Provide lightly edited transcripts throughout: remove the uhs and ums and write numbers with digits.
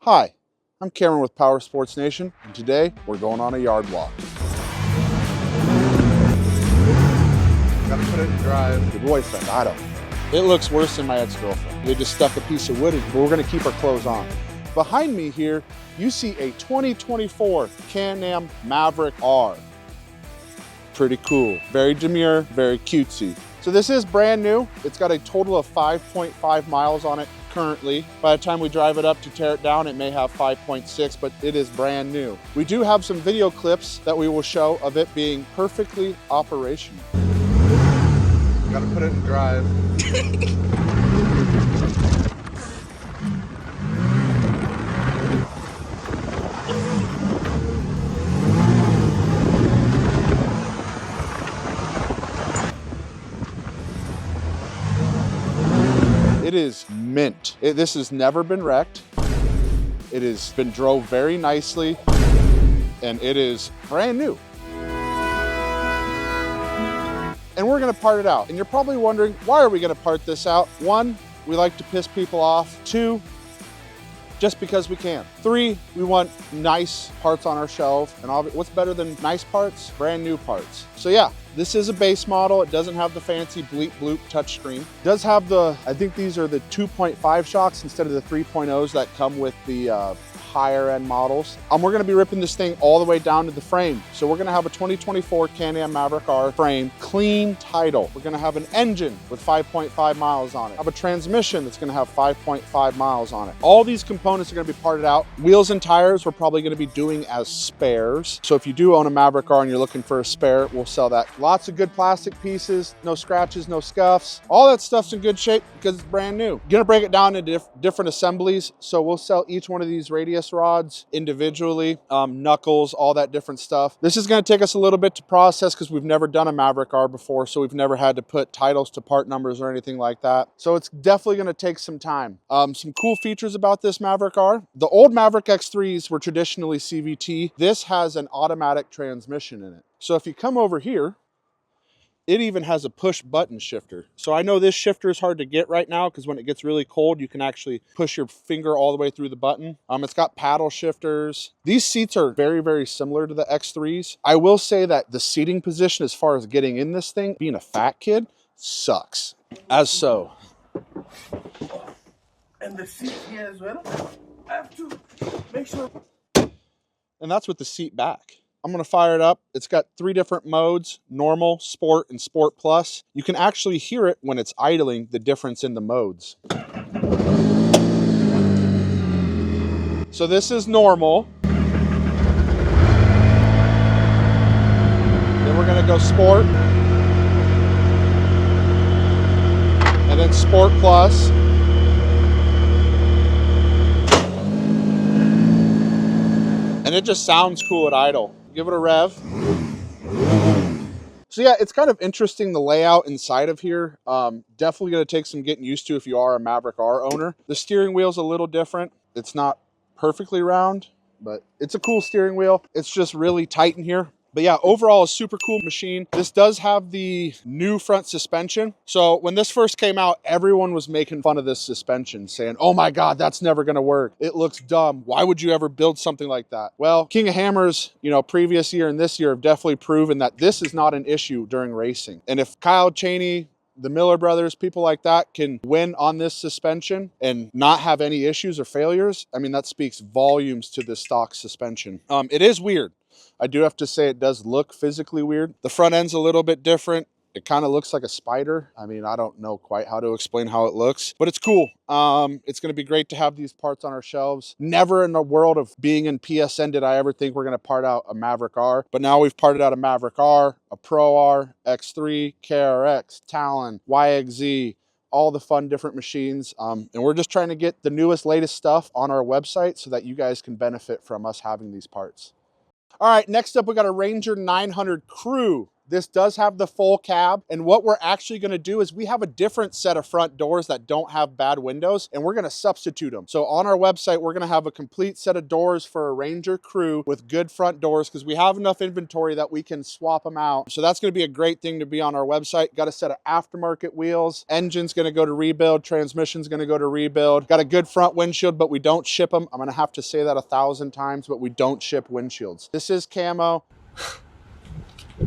Hi, I'm Cameron with Power Sports Nation, and today we're going on a yard walk. Gotta put it in drive. Your boyfriend, I don't. It looks worse than my ex-girlfriend. They just stuck a piece of wood in, but we're gonna keep our clothes on. Behind me here, you see a 2024 Can-Am Maverick R. Pretty cool, very demure, very cutesy. So this is brand new. It's got a total of 5.5 miles on it currently. By the time we drive it up to tear it down, it may have 5.6, but it is brand new. We do have some video clips that we will show of it being perfectly operational. Gotta put it in drive. It is mint. This has never been wrecked. It has been drove very nicely, and it is brand new. And we're gonna part it out. And you're probably wondering, why are we gonna part this out? One, we like to piss people off. Two, just because we can. Three, we want nice parts on our shelf. And what's better than nice parts? Brand new parts. So yeah, this is a base model. It doesn't have the fancy bleep bloop touchscreen. It does have I think these are the 2.5 shocks instead of the 3.0s that come with the higher end models. We're gonna be ripping this thing all the way down to the frame. So we're gonna have a 2024 Can-Am Maverick R frame, clean title. We're gonna have an engine with 5.5 miles on it. Have a transmission that's gonna have 5.5 miles on it. All these components are gonna be parted out. Wheels and tires we're probably gonna be doing as spares. So if you do own a Maverick R and you're looking for a spare, we'll sell that. Lots of good plastic pieces, no scratches, no scuffs. All that stuff's in good shape because it's brand new. Gonna break it down into different assemblies. So we'll sell each one of these radius rods individually, knuckles, all that different stuff. This is gonna take us a little bit to process because we've never done a Maverick R before, so we've never had to put titles to part numbers or anything like that. So it's definitely gonna take some time. Some cool features about this Maverick R. The old Maverick X3s were traditionally CVT. This has an automatic transmission in it. So if you come over here, it even has a push button shifter. So I know this shifter is hard to get right now because when it gets really cold, you can actually push your finger all the way through the button. It's got paddle shifters. These seats are very, very similar to the X3s. I will say that the seating position as far as getting in this thing, being a fat kid, sucks. As so. And the seat here as well, I have to make sure. And that's with the seat back. I'm gonna fire it up. It's got 3 different modes, normal, sport, and sport plus. You can actually hear it when it's idling, the difference in the modes. So this is normal. Then we're gonna go sport. And then sport plus. And it just sounds cool at idle. Give it a rev. So yeah, it's kind of interesting, the layout inside of here. Definitely gonna take some getting used to if you are a Maverick R owner. The steering wheel's a little different. It's not perfectly round, but it's a cool steering wheel. It's just really tight in here. But yeah, overall a super cool machine. This does have the new front suspension. So when this first came out, everyone was making fun of this suspension, saying, oh my God, that's never gonna work. It looks dumb. Why would you ever build something like that? Well, King of Hammers, previous year and this year have definitely proven that this is not an issue during racing. And if Kyle Cheney, the Miller brothers, people like that can win on this suspension and not have any issues or failures, I mean, that speaks volumes to the stock suspension. It is weird. I do have to say it does look physically weird. The front end's a little bit different. It kind of looks like a spider. I mean, I don't know quite how to explain how it looks, but it's cool. It's gonna be great to have these parts on our shelves. Never in the world of being in PSN did I ever think we're gonna part out a Maverick R, but now we've parted out a Maverick R, a Pro R, X3, KRX, Talon, YXZ, all the fun different machines. And we're just trying to get the newest, latest stuff on our website so that you guys can benefit from us having these parts. All right, next up, we got a Ranger 900 Crew. This does have the full cab, and what we're actually gonna do is we have a different set of front doors that don't have bad windows, and we're gonna substitute them. So on our website, we're gonna have a complete set of doors for a Ranger crew with good front doors, because we have enough inventory that we can swap them out. So that's gonna be a great thing to be on our website. Got a set of aftermarket wheels. Engine's gonna go to rebuild. Transmission's gonna go to rebuild. Got a good front windshield, but we don't ship them. I'm gonna have to say that 1,000 times, but we don't ship windshields. This is camo.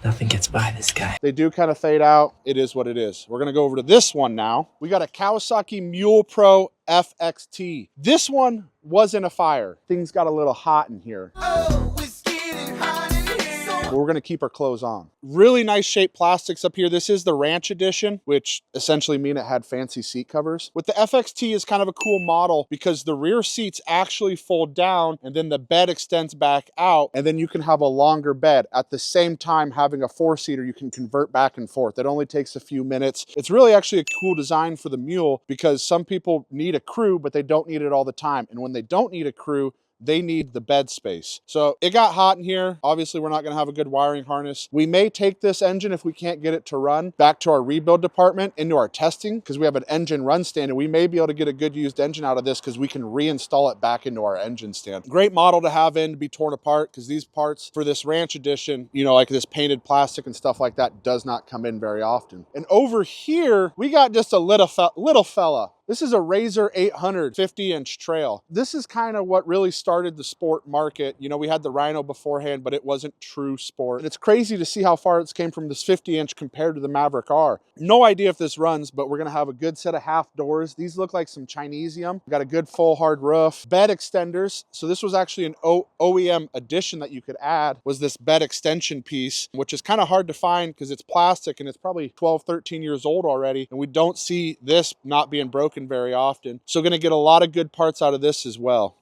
Nothing gets by this guy. They do kind of fade out. It is what it is. We're gonna go over to this one now. We got a Kawasaki Mule Pro FXT. This one was in a fire. Things got a little hot in here. Oh, it's getting hot in here. But we're gonna keep our clothes on. Really nice shaped plastics up here. This is the Ranch Edition, which essentially mean it had fancy seat covers. With the FXT is kind of a cool model because the rear seats actually fold down and then the bed extends back out, and then you can have a longer bed. At the same time, having a 4-seater, you can convert back and forth. It only takes a few minutes. It's really actually a cool design for the Mule because some people need a crew, but they don't need it all the time. And when they don't need a crew, they need the bed space. So it got hot in here. Obviously, we're not gonna have a good wiring harness. We may take this engine, if we can't get it to run, back to our rebuild department into our testing, because we have an engine run stand, and we may be able to get a good used engine out of this because we can reinstall it back into our engine stand. Great model to have in to be torn apart, because these parts for this Ranch Edition, you know, like this painted plastic and stuff like that, does not come in very often. And over here, we got just a little fella. This is a Razor 800 50-inch trail. This is kind of what really started the sport market. You know, we had the Rhino beforehand, but it wasn't true sport. And it's crazy to see how far it's came from this 50-inch compared to the Maverick R. No idea if this runs, but we're gonna have a good set of half doors. These look like some Chinesium. Got a good full hard roof. Bed extenders. So this was actually an OEM addition that you could add, was this bed extension piece, which is kind of hard to find because it's plastic and it's probably 12, 13 years old already. And we don't see this not being broken very often. So gonna get a lot of good parts out of this as well.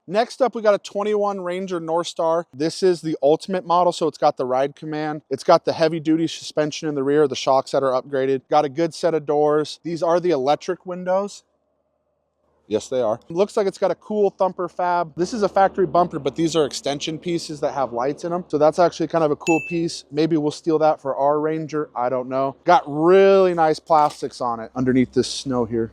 Next up, we got a 21 Ranger North Star. This is the ultimate model, so it's got the ride command. It's got the heavy duty suspension in the rear, the shocks that are upgraded. Got a good set of doors. These are the electric windows. Yes, they are. It looks like it's got a cool thumper fab. This is a factory bumper, but these are extension pieces that have lights in them. So that's actually kind of a cool piece. Maybe we'll steal that for our Ranger. I don't know. Got really nice plastics on it underneath this snow here.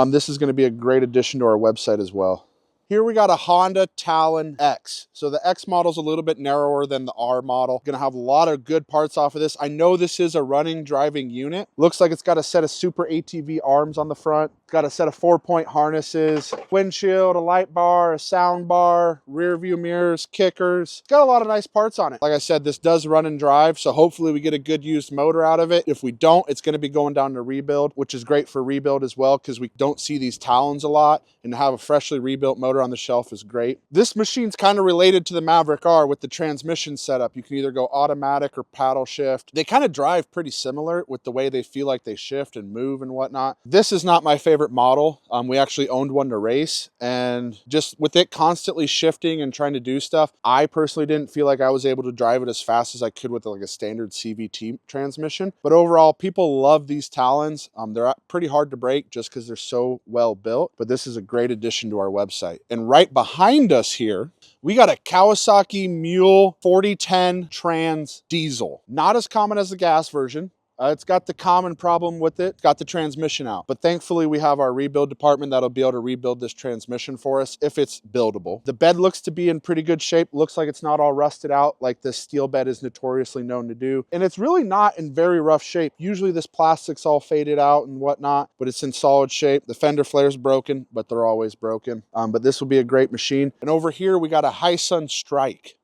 This is going to be a great addition to our website as well. Here we got a Honda Talon X. So the X model is a little bit narrower than the R model. Gonna have a lot of good parts off of this. I know this is a running driving unit. Looks like it's got a set of super ATV arms on the front. Got a set of 4-point harnesses, windshield, a light bar, a sound bar, rear view mirrors, kickers. It's got a lot of nice parts on it. Like I said, this does run and drive, so hopefully we get a good used motor out of it. If we don't, it's gonna be going down to rebuild, which is great for rebuild as well, because we don't see these Talons a lot, and to have a freshly rebuilt motor on the shelf is great. This machine's kind of related to the Maverick R with the transmission setup. You can either go automatic or paddle shift. They kind of drive pretty similar with the way they feel like they shift and move and whatnot. This is not my favorite model. We actually owned one to race, and just with it constantly shifting and trying to do stuff, I personally didn't feel like I was able to drive it as fast as I could with like a standard CVT transmission. But overall, people love these Talons. They're pretty hard to break just because they're so well built, but this is a great addition to our website. And right behind us here, we got a Kawasaki Mule 4010 Trans Diesel. Not as common as the gas version. It's got the common problem with it. It's got the transmission out. But thankfully, we have our rebuild department that'll be able to rebuild this transmission for us if it's buildable. The bed looks to be in pretty good shape. Looks like it's not all rusted out like this steel bed is notoriously known to do. And it's really not in very rough shape. Usually this plastic's all faded out and whatnot, but it's in solid shape. The fender flare's broken, but they're always broken. But this will be a great machine. And over here, we got a Hisun Strike.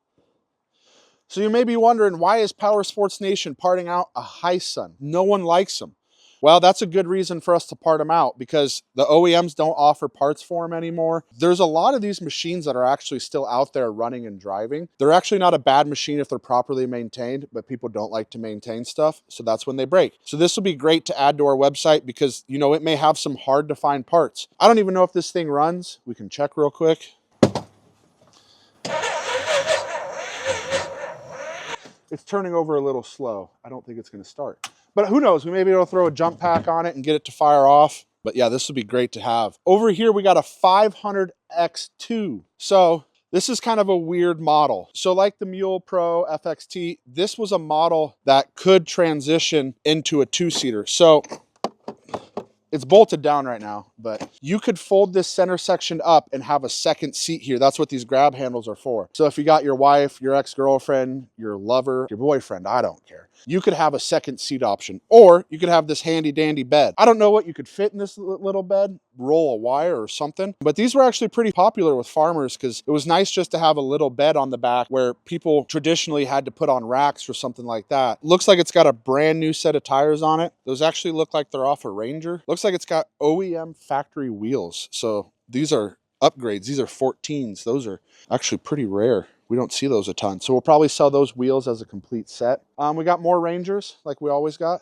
So you may be wondering, why is Power Sports Nation parting out a Hisun? No one likes them. Well, that's a good reason for us to part them out, because the OEMs don't offer parts for them anymore. There's a lot of these machines that are actually still out there running and driving. They're actually not a bad machine if they're properly maintained, but people don't like to maintain stuff, so that's when they break. So this will be great to add to our website because, you know, it may have some hard to find parts. I don't even know if this thing runs. We can check real quick. It's turning over a little slow. I don't think it's gonna start. But who knows, we may be able to throw a jump pack on it and get it to fire off. But yeah, this would be great to have. Over here, we got a 500 X2. So This is kind of a weird model. So like the Mule Pro FXT, this was a model that could transition into a two-seater. So it's bolted down right now, but you could fold this center section up and have a second seat here. That's what these grab handles are for. So if you got your wife, your ex-girlfriend, your lover, your boyfriend, I don't care, you could have a second seat option, or you could have this handy dandy bed. I don't know what you could fit in this little bed, roll a wire or something, but these were actually pretty popular with farmers because it was nice just to have a little bed on the back where people traditionally had to put on racks or something like that. Looks like it's got a brand new set of tires on it. Those actually look like they're off a Ranger. Looks like it's got OEM factory wheels. So these are upgrades. These are 14s. Those are actually pretty rare. We don't see those a ton. So we'll probably sell those wheels as a complete set. We got more Rangers like we always got.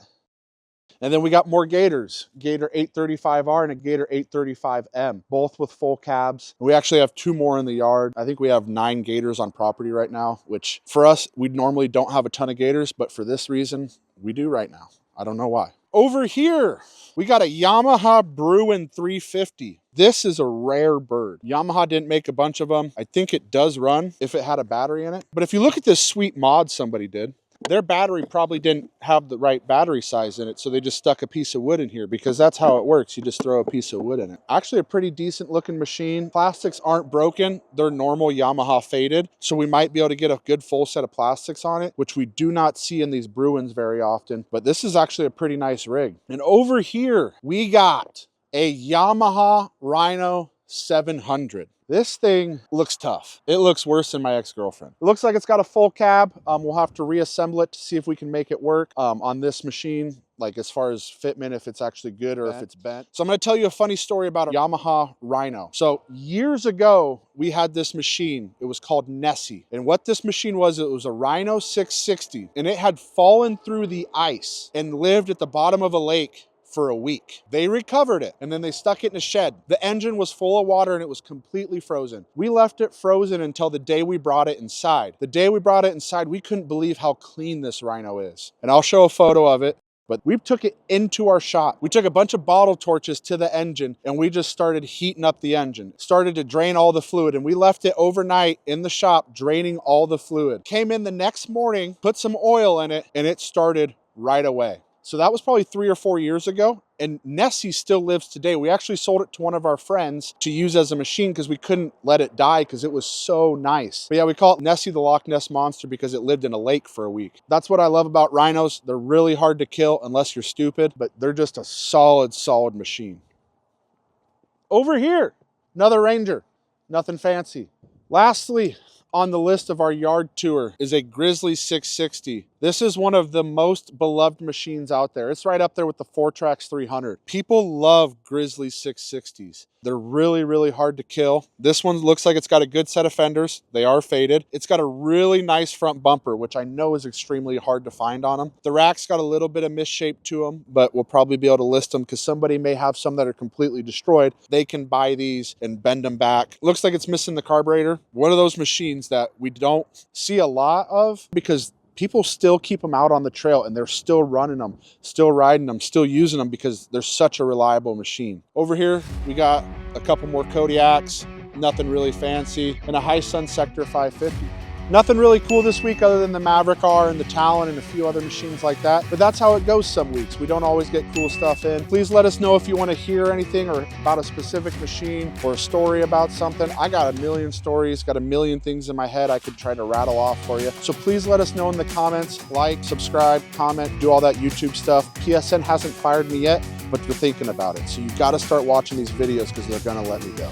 And then we got more Gators, Gator 835R and a Gator 835M, both with full cabs. We actually have 2 more in the yard. I think we have 9 Gators on property right now, which for us, we normally don't have a ton of Gators, but for this reason, we do right now. I don't know why. Over here, we got a Yamaha Bruin 350. This is a rare bird. Yamaha didn't make a bunch of them. I think it does run if it had a battery in it. But if you look at this sweet mod somebody did, their battery probably didn't have the right battery size in it, so they just stuck a piece of wood in here because that's how it works. You just throw a piece of wood in it. Actually a pretty decent looking machine. Plastics aren't broken. They're normal Yamaha faded, so we might be able to get a good full set of plastics on it, which we do not see in these Bruins very often, but this is actually a pretty nice rig. And over here, we got a Yamaha Rhino 700. This thing looks tough. It looks worse than my ex-girlfriend. It looks like it's got a full cab. We'll have to reassemble it to see if we can make it work on this machine, like as far as fitment, if it's actually good or if it's bent. So I'm gonna tell you a funny story about a Yamaha Rhino. So years ago, we had this machine. It was called Nessie. And what this machine was, it was a Rhino 660, and it had fallen through the ice and lived at the bottom of a lake for a week. They recovered it and then they stuck it in a shed. The engine was full of water and it was completely frozen. We left it frozen until the day we brought it inside. The day we brought it inside, we couldn't believe how clean this Rhino is. And I'll show a photo of it. But we took it into our shop. We took a bunch of bottle torches to the engine and we just started heating up the engine. Started to drain all the fluid, and we left it overnight in the shop draining all the fluid. Came in the next morning, put some oil in it, and it started right away. So that was probably 3 or 4 years ago, and Nessie still lives today. We actually sold it to one of our friends to use as a machine because we couldn't let it die because it was so nice. But yeah, we call it Nessie the Loch Ness Monster because it lived in a lake for a week. That's what I love about Rhinos. They're really hard to kill unless you're stupid, but they're just a solid, solid machine. Over here, another Ranger, nothing fancy. Lastly, on the list of our yard tour is a Grizzly 660. This is one of the most beloved machines out there. It's right up there with the 4Trax 300. People love Grizzly 660s. They're really, really hard to kill. This one looks like it's got a good set of fenders. They are faded. It's got a really nice front bumper, which I know is extremely hard to find on them. The rack's got a little bit of misshape to them, but we'll probably be able to list them because somebody may have some that are completely destroyed. They can buy these and bend them back. Looks like it's missing the carburetor. One of those machines that we don't see a lot of because people still keep them out on the trail and they're still running them, still riding them, still using them because they're such a reliable machine. Over here, we got a couple more Kodiaks, nothing really fancy, and a High Sun Sector 550. Nothing really cool this week other than the Maverick R and the Talon and a few other machines like that. But that's how it goes some weeks. We don't always get cool stuff in. Please let us know if you want to hear anything or about a specific machine or a story about something. I got a million stories, got a million things in my head I could try to rattle off for you. So please let us know in the comments, like, subscribe, comment, do all that YouTube stuff. PSN hasn't fired me yet, but they're thinking about it. So you got to start watching these videos because they're going to let me go.